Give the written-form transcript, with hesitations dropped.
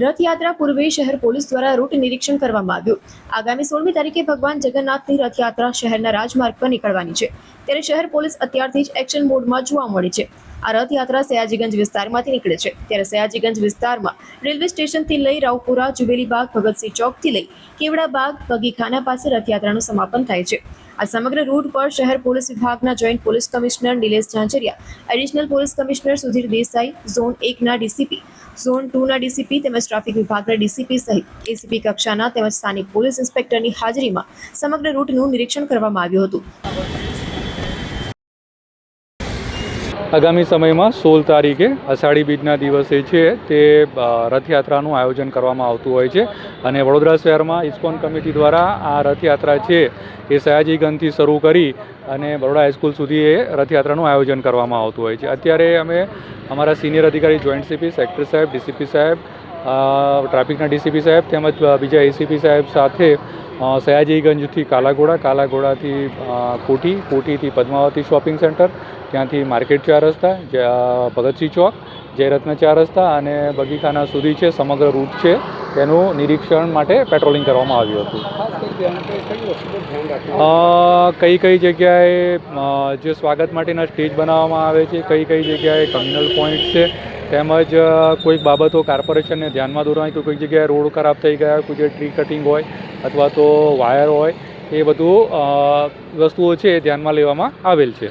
રથયાત્રા પૂર્વે શહેર પોલીસ દ્વારા રૂટ નિરીક્ષણ કરવામાં આવ્યું। આગામી 16મી તારીખે ભગવાન જગન્નાથની રથયાત્રા શહેરના રાજમાર્ગ પર નીકળવાની છે, ત્યારે શહેર પોલીસ અત્યારથી જ એક્શન મોડમાં જોવા મળી છે। આ રથયાત્રા સયાજીગંજ વિસ્તારમાંથી નીકળે છે, ત્યારે સયાજીગંજ વિસ્તારમાં રેલવે સ્ટેશનથી લઈ રાવપુરા, જુબેલીબાગ, ભગતસિંહ ચોકથી લઈ કેવડાબાગ, બગીખાના પાસે રથયાત્રાનું સમાપન થાય છે। આ સમગ્ર રૂટ પર શહેર પોલીસ વિભાગના joint police commissioner Nilesh Jhanjharia, additional police commissioner Sudhir Desai, zone 1ના ડીસીપી, ઝોન 2ના ડીસીપી તેમજ ટ્રાફિક વિભાગના ડીસીપી સહિત એસીપી કક્ષાના તેમજ સ્થાનિક પોલીસ ઇન્સ્પેક્ટરની હાજરીમાં સમગ્ર રૂટનું નિરીક્ષણ કરવામાં આવ્યું હતું। આગામી સમયમાં 16 તારીખે અષાઢી બીજના દિવસે છે તે રથયાત્રાનું આયોજન કરવામાં આવતું હોય છે અને વડોદરા શહેરમાં ઇસ્કોન કમિટી દ્વારા આ રથયાત્રા છે એ સયાજીગંજથી શરૂ કરી અને બરોડા હાઈસ્કૂલ સુધી એ રથયાત્રાનું આયોજન કરવામાં આવતું હોય છે। અત્યારે અમે અમારા સિનિયર અધિકારી જોઈન્ટ સીપી, સેક્રેટરી સાહેબ, ડીસીપી સાહેબ, ટ્રાફિકના ડીસીપી સાહેબ તેમજ બીજા એસીપી સાહેબ સાથે સયાજીગંજથી કાલાઘોડાથી કોઠીથી પદ્માવતી શોપિંગ સેન્ટર, ત્યાંથી માર્કેટ 4 રસ્તા, ભગતસિંહ ચોક, જયરત્ન 4 રસ્તા અને બગીખાના સુધી છે સમગ્ર રૂટ છે તેનું નિરીક્ષણ માટે પેટ્રોલિંગ કરવામાં આવ્યું હતું। કઈ જગ્યાએ જે સ્વાગત માટેના સ્ટેજ બનાવવામાં આવે છે, કઈ જગ્યાએ કમ્યુનલ પોઈન્ટ છે, તેમજ કોઈક બાબતો કોર્પોરેશનને ધ્યાનમાં દોરવાની, કોઈક જગ્યાએ રોડ ખરાબ થઈ ગયા, કોઈ જગ્યાએ ટ્રી કટિંગ હોય અથવા તો વાયર હોય, એ બધું વસ્તુઓ છે એ ધ્યાનમાં લેવામાં આવેલ છે।